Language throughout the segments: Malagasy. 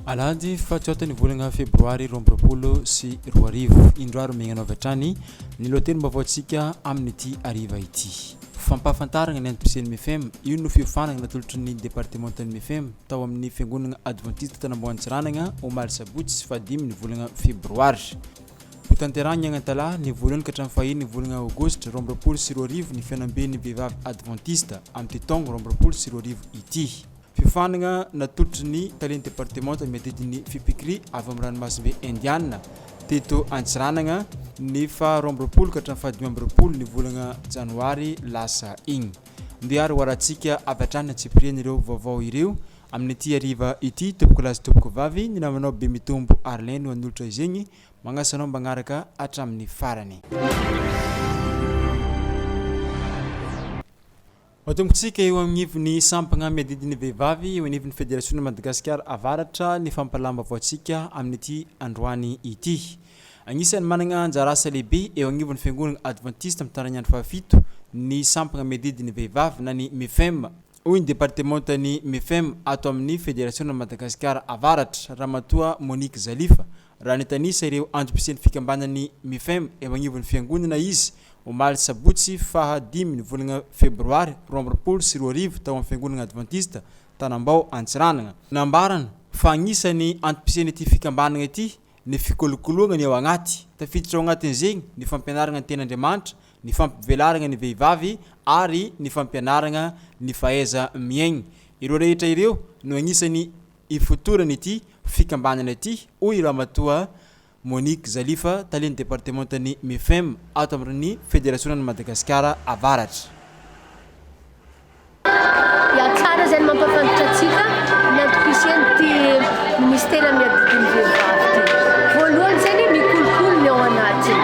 Aladi faciotany volagna febroary rombropolo sy roa arivo indroaro megnano avy hatrany ny lohateny mbavaotsika amin'ity ariva ity. Fampahafantaragna ny antom-pisian'ny MFM io no fiofanagna natolotry ny départementan'ny MFM tao amin'ny fiangonana adventiste tanamboantsiranagna omaly sabotsy sy fahadimy ny volagna febroary. Hotanteragna agnantalahy ny voalohany ka hatramin'ny fahiny ny volagna aogositra rombropolo sy roa arivo ny fianamben'ny vehivavy adventiste amin'ny tongo rombropolo sy roa arivo ity. Fiofanagna natolotry ny taleny département miadidiny fipikry avy amin'ny ranomasimbe indiana teto Antsiranagna ny fa rombropolo ka hatramin'ny fahadimy amby roapolo ny volagna janoary lasa igny. Ndiary hoarantsika avy hatrany atsipiriana ireo vaovao ireo amin'ity ariva ity tompoko lazy tompoko vavy ny namanao be mitombo Arlène no anolotra izegny magnasanao magnaraka hatramin'ny farany. Matombotsika eo amin'ivony sampagna miadidiny vehivavy eo anivon'ny Fédération Madagascar avaratra ny fampalamba voantsika amin'ity androany ity. Agnisan'ny managna anjara asa lehibe eo anivon'ny fiangonana adventiste amin'ny taran'ny andro fahafito ny sampagna miadidiny vehivavy na ny MFM. Hoy ny départementan'ny MFM ato amin'ny Fédération Madagascar avaratra Ramatoa Monique Zalifa raha nitanisa ireo androm-pisian'ny fikambanan'ny MFM eo anivon'ny fiangonana izy omaly sabotsy fahadimy ny volagna febroary rombropolo sy roa arivo tao amin'ny fiangonana adventiste Tanambao Antsiranagna. Nambarana fa agnisan'ny androm-pisian'ny ity fikambanana ity ny fikolokoloagna ny ao agnaty tafiditra ao agnatin'izegny ny fampianaragna ny ten'Andriamanitra, ny fampivelaragna ny vehivavy ary ny fampianaragna ny fahaiza miaigny. Ireo rehetra ireo no agnisan'ny ifotorany ity fikambanana ity hoy Ramatoa Monique Zalifa taleny départementan'ny MFM ato amin'ny Fédération de Madagascar avaratra. Ya tsara zay mampafantatra atsika ny androm-pisian'ity ministera miadidiny vehivavy ty. Voalohany zany mikolokolo ny ao anatiny.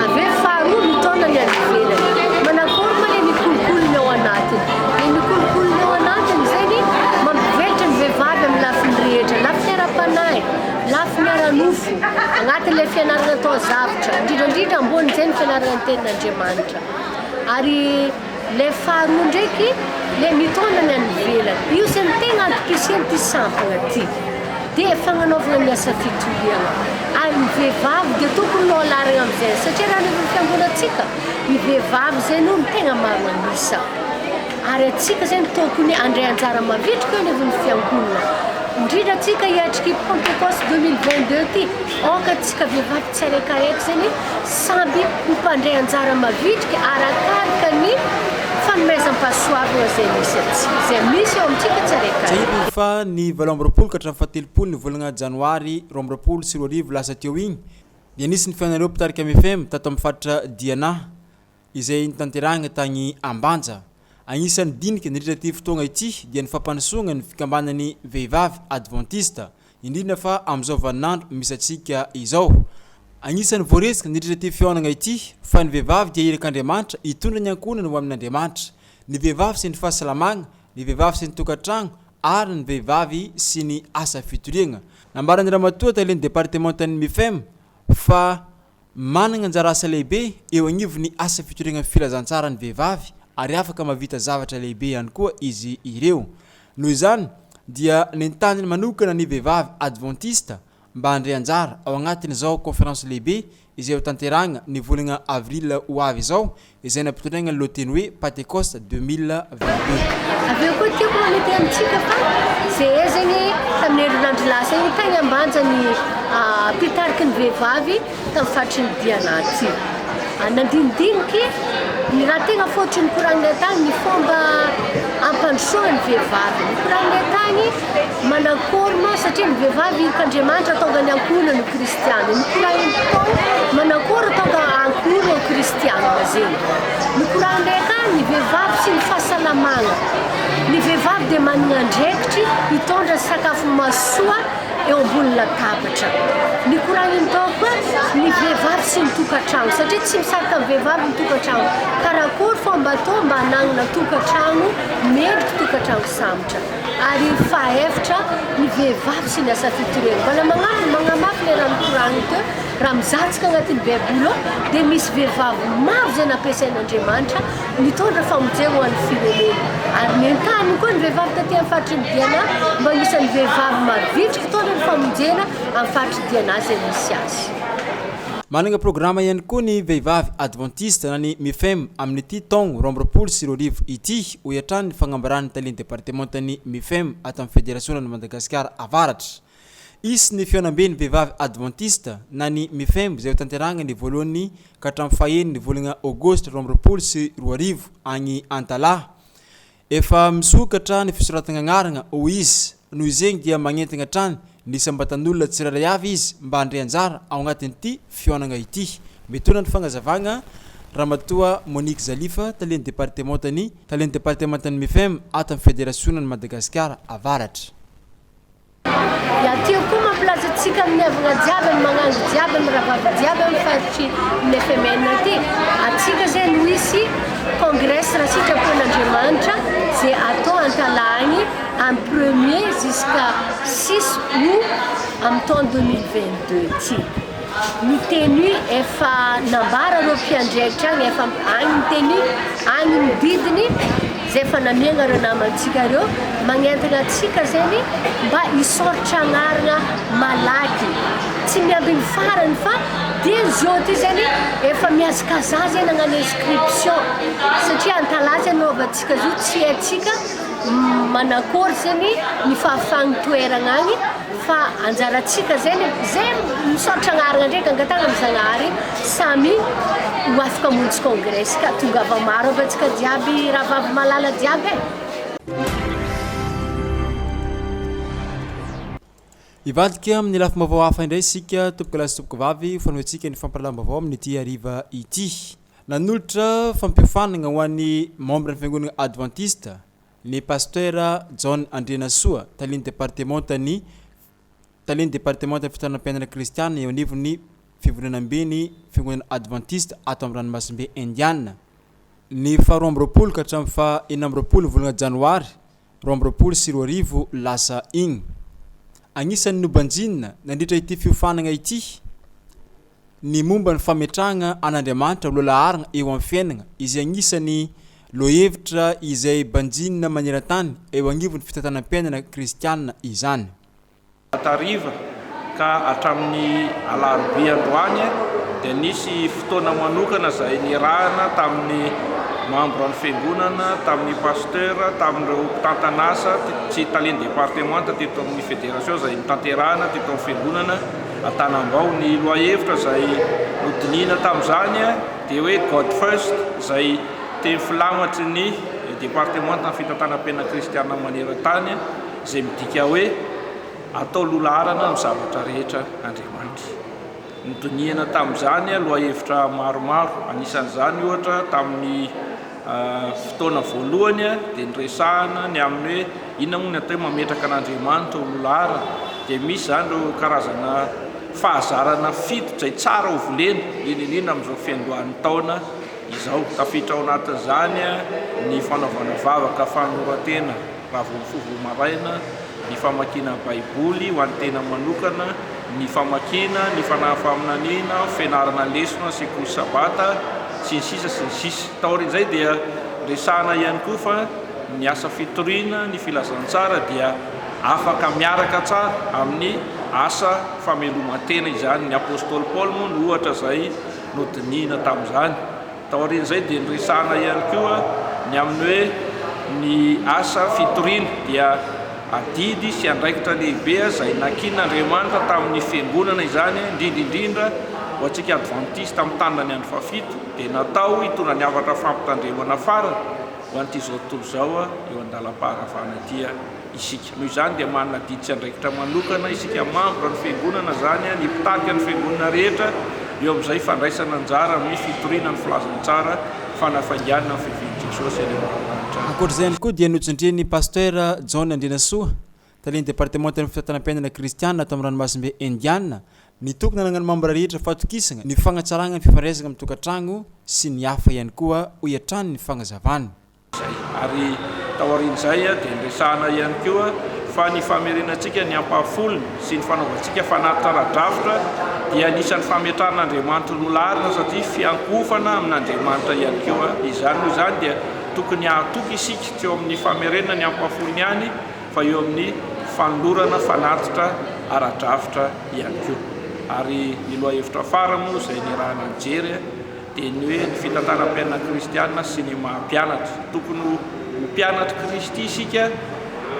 Avy faharoa mitondra ny any ivelany. Manakory ma le mikolokolo ny ao anatiny. Le mikolokolo ny ao anatiny zany mampivelatra ny vehivavy amin'ny lafiny rehetra, lafiny ara-panahy, lafiny ara-nofo, agnatin'ilay fianarana atao zavatra, indrindra ambony zay ny fianarana ny tenin'Andriamanitra. Ary le faharoa ndraiky le mitondra ny any ivelany. Io zany tegna androm-pisian'ity sampagna ty. Dia fagnanaovana ny asa fitoliagna. Ary ny vehivavy dia tokony no alaragna amin'izay satria raha ny fiangonantsika ny vehivavy zay no tegna maro anisa. Ary atsika zany tokony andray anjara mavitrika eo anivon'ny fiangonana. Indrindra atsika hiatriky Pentecoste 2022 ty, atsika vehivavy tsiraikaraiky zany samby mpandray anjara mavitrika arakaraka ny fanomezam-pahasoavana zay misy atsika, zay misy eo amintsika tsiraikaraiky. Zay fa ny valo amby roapolo ka hatramin'ny fahatelopolo ny volagna janoary rombropolo sy roa arivo lasa teo igny dia nisy ny fianareo mpitarika MFM tato amin'ny faritra Diana izay nitanterahagna tagny Ambanja. Agnisan'ny dinika niritra ty fotoagna ity dia ny fampandrosoagna ny fikambanan'ny vehivavy adventiste indrindra fa amin'izao vaninandro misy atsika izao. Agnisan'ny voaresika niritra ty fihaonagna ity fa ny vehivavy dia irak'Andriamanitra hitondra ny ankonany ho amin'Andriamanitra. Ny vehivavy sy ny fahasalamagna, ny vehivavy sy ny tokantragno ary ny vehivavy sy ny asa fitoliagna. Nambaran'ny Ramatoa taleny départementan'ny MFM fa managna anjara asa lehibe eo agnivon'ny asa fitoliagna filazantsara ny vehivavy ary afaka mavita zavatra lehibe ihany koa izy ireo. Noho izany dia nentanyny manokana ny vehivavy adventiste mba handray anjara ao agnatin'izao conférence lehibe izay ho tanteragna ny volagna avril ho avy izao izay nampitondraigna ny lohateny hoe Pentecoste 2022. Aveo koa tiako manety amintsika fa zay zany tamin'ny herinandro lasa igny tagny Ambanja ny mpitariky ny vehivavy tamin'ny faritry ny Diana ty. Nandinidiniky ny raha tegna fototry ny koragnay tagny ny fomba ampandrosoana ny vehivavy. Ny koragnay tagny manakory ma satria ny vehivavy k'Andriamanitra tonga ny ankohona ny kristiana. Ny koragnay tao manakory tonga ankohona ny kristiana zegny. Ny koragnay tagny ny vehivavy sy ny fahasalamagna. Ny vehivavy dia manana andraikitry hitondra sakafo masoa eo ambony latabatra. Ny koragnay tao koa ny vehivavy sy ny tokantragno satria tsy misaraka amin'ny vehivavy ny tokantragno. Karakory fomba atao mba hanagnana tokantragno mendrika tokantragno sambatra. Ary fahefatra ny vehivavy sy ny asa fitoliagna. Mbala magnamafy le raha mikoragny teo raha mizatsika agnatin'ny Baiboly dia misy vehivavy maro zay nampiasain'Andriamanitra nitondra famonjena ho an'ny firenena. Ary nentany koa ny vehivavy taty amin'ny faritry ny diana mba anisan'ny vehivavy mavitrika taona ny famonjena amin'ny faritry diana zay misy azy. Manana programa ihany koa ny vehivavy adventiste na ny MIFEM amin'ny ity taogno 2024 ity ho iatrany ny fagnambarany talian'ny départementany MIFEM ato amin'ny fédération-ny Madagasikara avaratra. Isy ny fianambeny vehivavy adventiste na ny MIFEM izay ho tanteragna ny voalohany ka hatramin'ny fahaeniny ny volana Aogositra 2024 agny Antalaha. Efa misokatra ny fisoratana agnarana ho izy noho izegny dia magnentana hatrany ny sambatan'olona tsirairay avy izy mba handray anjara ao anatin'ity fionagna ity. Mitondra ny fagnazavagna Ramatoa Monique Zalifa talian'ny départementany MIFEM ato amin'ny fédération-ny Madagasikara avaratra. Tio koa mampilaza antsika amin'ny havagna jiaby ny magnano jiaby amin'ny rahavavy jiaby amin'ny faritry ny FMN aty. Atsika zay no hisy congrès raha sitrapon'Andriamanitra zay atao Antalagny en 1er jusqu'à 6 août amin'ny taona 2022 ity. Ny tenu efa nambara reo mpiandraikitra agny efa agny ny tenu agny ny didiny zay efa namiagna reo namantsika reo magnentana atsika zany mba hisoratra agnarana malaky tsy miambiny farany fa dia zao ty zany efa miazakaza zany agnano inscription satria Antalaha zany anaovantsika zao tsy haintsika manakory zany ny fahafahagny toerana agny fa anjaratsika zany zay misoratra agnarana ndraiky angatagna amin'ny Zagnahary samy ho afaka hamonjy congrès ka tonga ava maro avantsika jiaby rahavavy malala jiaby e. Ivadika amin'ny lafy vaovao hafa indray isika tompoko lasy tompoko vavy fanoantsika ny fampalalam-baovao amin'ny ity hariva ity. Nanolotra fampiofanagna ho an'ny membre ny fiangonana adventiste ny pasteur John Andrenasoa talian'ny départementany fitanam-pianarana kristiana eo anivon'ny fivonanam-beny fiangonana adventiste ato amin'ny ranomasimbe indiana. Ny fa 20 ka hatramin'ny fa 20 volana janoary 2024 lasa igny. Agnisan'ny nobanjinina nandritra ity fiofanagna ity ny momba ny fametrahagna an'Andriamanitra lolaharagna eo amin'ny fiainagna izy agnisan'ny lohevitra izay banjinina maneran-tany eo agnivon'ny fitantanam-piainana kristiana izany. Tariva ka hatramin'ny alarobia androany dia nisy fotoana manokana izay nirahana tamin'ny membre ny fiangonana, tamin'ny pasteur, tamin'ireo mpitantanasa tsy talian'ny département teto amin'ny fédération izay nitanterahana teto amin'ny fiangonana Antanambao ny lohahevitra izay nodinina tamin'izany dia hoe God first izay teny filamatry ny département ny fitantanam-piainana kristiana maneran-tany izay midika hoe atao lolaharana amin'ny zavatra rehetra Andriamanitra. Nodinihana tamin'izany lohahevitra maromaro anisan'izany ohatra tamin'ny fotoana voalohany dia niresahana ny amin'ny hoe inona moa ny atao mametraka an'Andriamanitra ho lolaharana dia misy zany ireo karazana fahazarana fito izay tsara ho volena indrindra amin'izao fiandohan'ny taona izao. Tafiditra ao anatin'izany ny fanaovana vavaka fanorantena raha voafovo maraina, ny famakina baiboly ho an'ny tena manokana, ny famakina, ny fanahy faminaniana, fianarana lesona, sekoly sabata sy ny sisa sy ny sisa. Taorin'izay dia resahana ihany koa fa ny asa fitoriana, ny filazantsara dia afaka miaraka tsara amin'ny asa famelomantena izany. Ny apôstôly Paul moa no ohatra izay nodinihina tamin'izany. Taorin'izay dia niresahana ihany koa ny amin'ny hoe ny asa fitoriana dia adidy sy andraikitra lehibe izay nakin'Andriamanitra tamin'ny fiangonana izany indrindra ho antsika adventiste amin'ny tanany andro fafito dia natao hitondra ny havatra fampitandremana farany ho an'ity zao tontolo zao eo andalam-paharavana ity isika. Noho izany dia manana didy sy andraikitra manokana isika membre ny fiangonana zany ny mpitady ny fiangonana rehetra eo amin'izay fandraisana anjara amin'ny fitoriana ny filazantsara fanafainganana ny fividy Jesosy eny Andriamanitra. Ankoatr'izany koa dia notsindrian'ny pasteur John Andrenasoa talian'ny départementan'ny fitantanam-piainana kristiana ato amin'ny ranomasimbe indiana nitokana nagnano membre rehetra fatokisana ny fagnatsaragna ny fifandraisana amin'ny tokantragno sy ny hafa ihany koa ho iatrany ny fagnazavany. Ary taorin'izay dia niresahana ihany koa fa ny famerenantsika ny ampahafolony sy ny fanaovantsika fanatitra ara-drafitra dia anisan'ny fametrahan'Andriamanitra lolaharana satria fiankofana amin'Andriamanitra ihany koa izany. Noho izany dia tokony ahatoky isika tsy eo amin'ny famerenana ny ampafolony ihany fa eo amin'ny fanolorana fanatitra ara-drafitra ihany koa. Ary ny loha hevitra fara moa izay ny raha nijery dia ny hoe ny fitantanam-piainana kristianina sy ny mahampianatra. Tokony ho mpianatra Kristy isika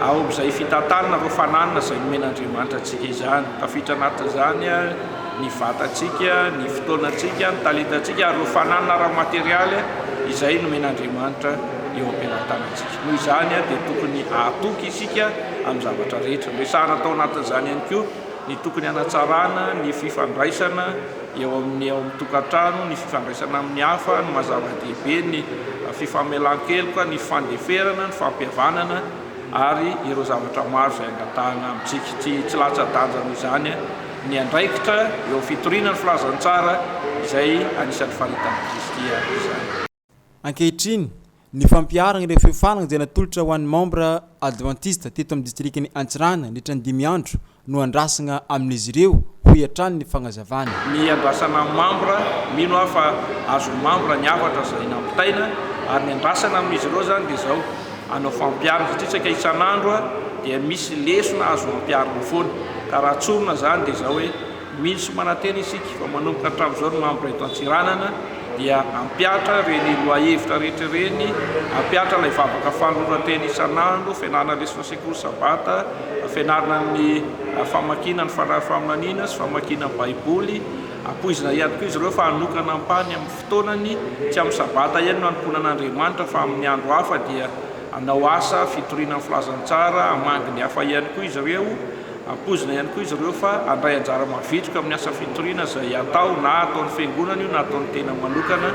ao amin'izay fitantanana ro fananana izay nomen'Andriamanitra antsika izany. Tafiditra anatin'izany ny vatantsika, ny fotoanantsika, ny talentantsika ary ro fananana ara-materialy izay nomen'Andriamanitra eo am-piantanantsika. Noho izany dia tokony ahatoky isika amin'ny zavatra rehetra. Resahana atao anatin'izany ihany koa ny tokony hanatsarana ny fifandraisana eo amin'ny tokantrano, ny fifandraisana amin'ny hafa, ny mazava-dehibe, ny fifamelan-keloka, ny fandeferana, ny fampihavanana ary ireo zavatra maro izay angatahana amintsika. Tsy latsa-danja noho izany ny andraikitra eo fitoriana ny filazantsara izay anisan'ny faritan'i Kristy izany. Ankehitriny ny fampiarana ireo fiofanana izay natolotra ho an'ny membre adventiste teto amin'ny distrikiny Antsirana nitra ny 5 andro no andrasana amin'izy ireo ho hiatrany ny fagnazavana. Ny andrasana membre mino aho fa azo membre ny hafatra izay nampitaina ary ny andrasana amin'izy ireo zany dia izao anao fampiarana satria tsaka isan'andro dia misy lesona azo mampiarana foana ka raha tsorona zany dia izao hoe misy manantena isika fa manomboka hatramin'izao ny membre eto Antsiranana dia ampiatra reny loha-hevitra rehetra reny, ampiatra ilay vavaka fanoloran-teny isan'andro, fianarana lesona sekoly sabata, fianarana ny famakina ny faminaniana sy famakina baiboly. Ampoizina ihany koa izy ireo fa hanokana ampany amin'ny fotoanany tsy amin'ny sabata ihany no hanomponan'Andriamanitra fa amin'ny andro hafa dia hanao asa fitoriana amin'ny filazantsara, hamangy ny hafa ihany koa izy ireo. Ampoizina ihany koa izy ireo fa handray anjara mavitrika amin'ny asa fitoriana izay atao na ataon'ny fiangonana io na ataon'ny tena manokana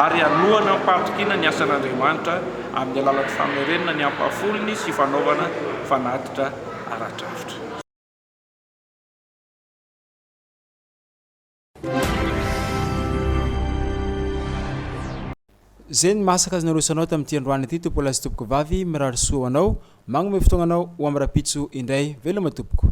ary hanohana ampatrikina ny asan'Andriamanitra amin'ny alalan'ny famerenana ny ampafolony sy fanaovana fanatitra ara-drafitra. Zay ny masaka azy nareo sanao tamin'ity androany ity topola sy tompoko vavy mirary soa anao magnome fotoagnanao ho amin'ny rapitso indray veloma tompoko.